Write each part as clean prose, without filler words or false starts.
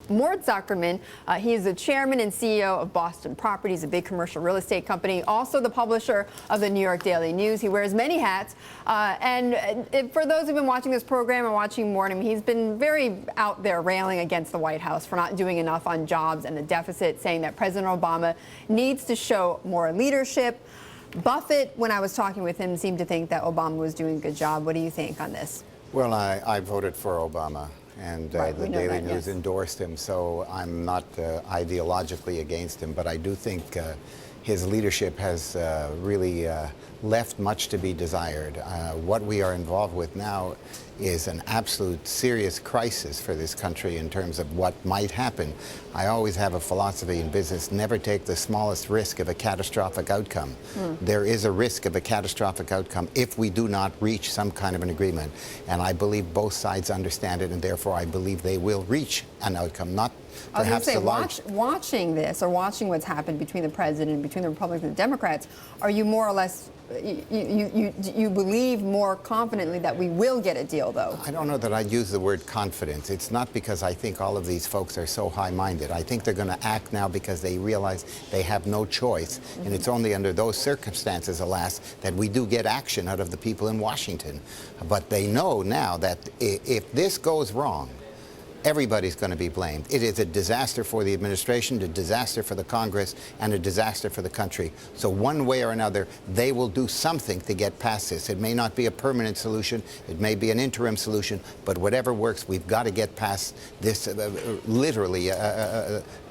Mort Zuckerman. He is the chairman and CEO of Boston Properties, a big commercial real estate company, also the publisher of the New York Daily News. He wears many hats. For those who've been watching this program and watching Mort, he's been very out there railing against the White House for not doing enough on jobs and the deficit, saying that President Obama needs to show more leadership. Buffett, when I was talking with him, seemed to think that Obama was doing a good job. What do you think on this? Well, I voted for Obama, and the Daily News endorsed him, so I'm not ideologically against him, but I do think his leadership has really left much to be desired. What we are involved with now is an absolute serious crisis for this country in terms of what might happen. I always have a philosophy in business: never take the smallest risk of a catastrophic outcome. There is a risk of a catastrophic outcome if we do not reach some kind of an agreement. And I believe both sides understand it, and therefore I beve they will reach an outcome, not perhaps the large... Watching this, or watching what's happened between the president, between the Republicans and the Democrats, are you more or less, you believe more confidently that we will get a deal, though? I don't know that I'd use the word confidence. It's not because I think all of these folks are so high-minded. I think they're going to act now because they realize they have no choice. And it's only under those circumstances, alas, that we do get action out of the people in Washington. But they know now that if this goes wrong, everybody's going to be blamed. It is a disaster for the administration, a disaster for the Congress, and a disaster for the country. So one way or another, they will do something to get past this. It may not be a permanent solution. It may be an interim solution. But whatever works, we've got to get past this literally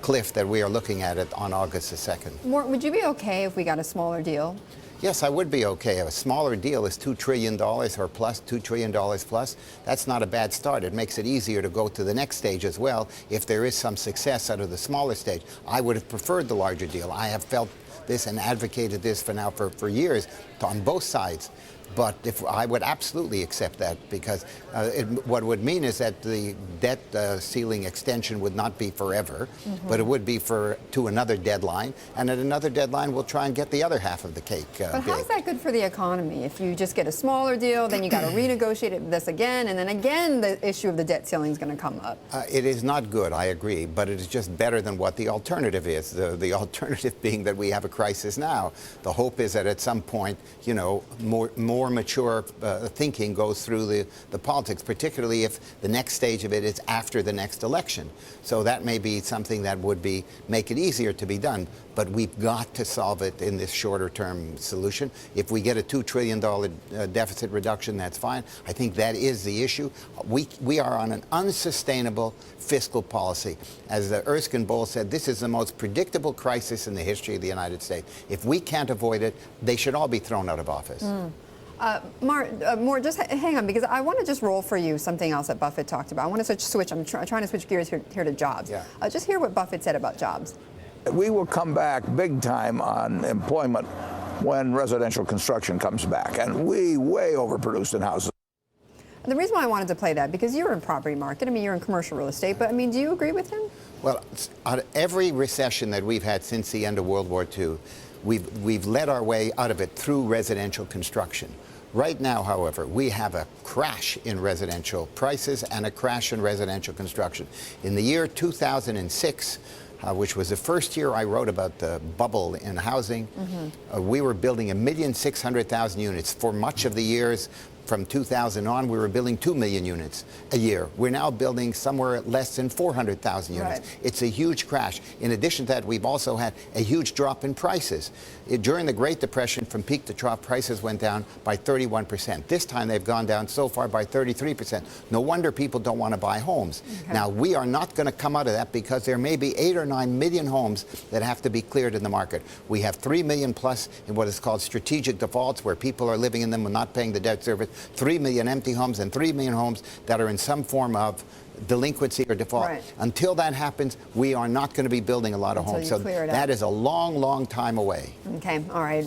cliff that we are looking at it on August the 2nd. Mort, would you be okay if we got a smaller deal? Yes, I would be okay. A smaller deal is $2 trillion or plus, $2 trillion plus. That's not a bad start. It makes it easier to go to the next stage as well if there is some success out of the smaller stage. I would have preferred the larger deal. I have felt this and advocated this for years on both sides. But I would absolutely accept that, because what it would mean is that the debt ceiling extension would not be forever, but it would be to another deadline, and at another deadline we'll try and get the other half of the cake. But how is that good for the economy? If you just get a smaller deal, then you got to renegotiate this again, and then again the issue of the debt ceiling is going to come up. It is not good, I agree, but it is just better than what the alternative is. The alternative being that we have a crisis now. The hope is that at some point, you know, more mature thinking goes through the politics, particularly if the next stage of it is after the next election. So that may be something that would make it easier to be done, but we've got to solve it in this shorter term solution. If we get a $2 trillion deficit reduction, that's fine. I think that is the issue. We are on an unsustainable fiscal policy. As Erskine Bowles said, this is the most predictable crisis in the history of the United States. If we can't avoid it, they should all be thrown out of office. Mort, just hang on, because I want to just roll for you something else that Buffett talked about. I want to switch. I'm trying to switch gears here to jobs. Yeah. Just hear what Buffett said about jobs. We will come back big time on employment when residential construction comes back, and we way overproduced in houses. The reason why I wanted to play that, because you're in property market. I mean, you're in commercial real estate, but I mean, do you agree with him? Well, every recession that we've had since the end of World War II, we've led our way out of it through residential construction. Right now, however, we have a crash in residential prices and a crash in residential construction. In the year 2006, which was the first year I wrote about the bubble in housing, we were building 1,600,000 units. For much of the years from 2000 on, we were building 2 million units a year. We're now building somewhere less than 400,000 units. Right. It's a huge crash. In addition to that, we've also had a huge drop in prices. During the Great Depression, from peak to trough, prices went down by 31%. This time they've gone down so far by 33%. No wonder people don't want to buy homes. Okay. Now, we are not going to come out of that, because there may be 8 or 9 million homes that have to be cleared in the market. We have 3 million plus in what is called strategic defaults, where people are living in them and not paying the debt service. 3 million empty homes, and 3 million homes that are in some form of delinquency or default. Right. Until that happens, we are not going to be building a lot of homes. So that is a long, long time away. Okay, all right.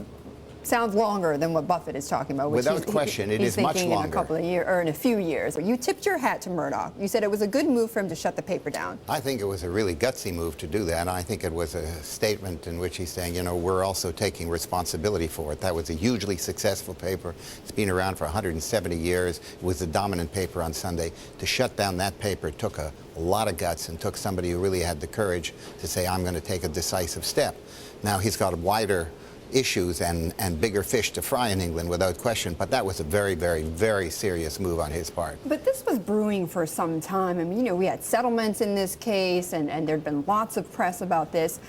sounds longer than what Buffett is talking about. Which Without question, it he's is much thinking longer. In a couple of years, or in a few years. You tipped your hat to Murdoch. You said it was a good move for him to shut the paper down. I think it was a really gutsy move to do that. I think it was a statement in which he's saying, you know, we're also taking responsibility for it. That was a hugely successful paper. It's been around for 170 years. It was the dominant paper on Sunday. To shut down that paper took a lot of guts and took somebody who really had the courage to say, I'm going to take a decisive step. Now he's got wider issues and bigger fish to fry in England, without question, but that was a very, very, very serious move on his part. But this was brewing for some time. I mean, you know, we had settlements in this case, and there'd been lots of press about this.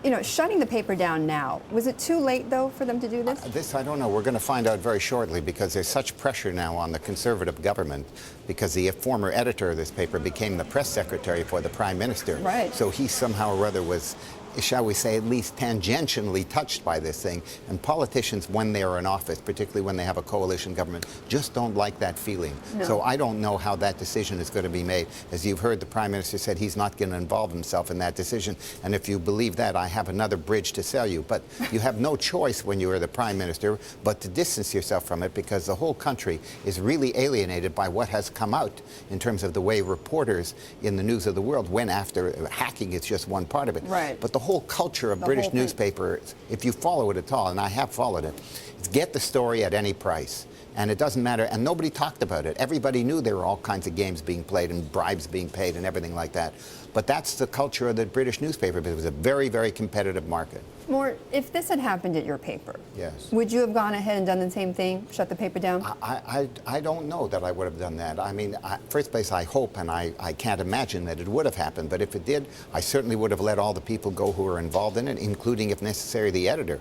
You know, shutting the paper down now, was it too late, though, for them to do this? This, I don't know. We're going to find out very shortly, because there's such pressure now on the Conservative government, because the former editor of this paper became the press secretary for the Prime Minister. Right. So he somehow or other was, shall we say, at least tangentially touched by this thing. And politicians, when they are in office, particularly when they have a coalition government, just don't like that feeling. No. So I don't know how that decision is going to be made. As you've heard, the Prime Minister said he's not going to involve himself in that decision. And if you believe that, I have another bridge to sell you. But you have no choice when you are the Prime Minister but to distance yourself from it, because the whole country is really alienated by what has come out in terms of the way reporters in the news of the world went after hacking. It's just one part of it. Right. But the whole culture of The British whole thing. newspapers, if you follow it at all, and I have followed it, it's get the story at any price. And it doesn't matter, and nobody talked about it. Everybody knew there were all kinds of games being played and bribes being paid and everything like that. But that's the culture of the British newspaper. It was a very, very competitive market. Mort, if this had happened at your paper, Yes. would you have gone ahead and done the same thing, shut the paper down? I don't know that I would have done that. I mean, first place, I hope, and I can't imagine that it would have happened. But if it did, I certainly would have let all the people go who were involved in it, including, if necessary, the editor.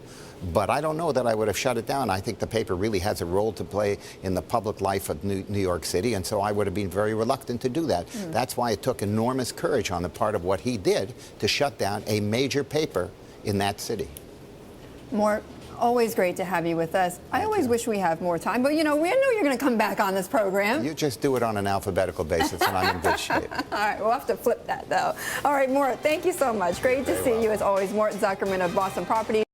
But I don't know that I would have shut it down. I think the paper really has a role to play in the public life of New York City, and so I would have been very reluctant to do that. That's why it took enormous courage on the part of what he did to shut down a major paper in that city. Mort, always great to have you with us. I always wish we have more time, but you know, we know you're going to come back on this program. You just do it on an alphabetical basis, and I'm in good shape. All right, we'll have to flip that, though. All right, Mort, thank you so much. Great to see you, as always. Mort Zuckerman of Boston Properties.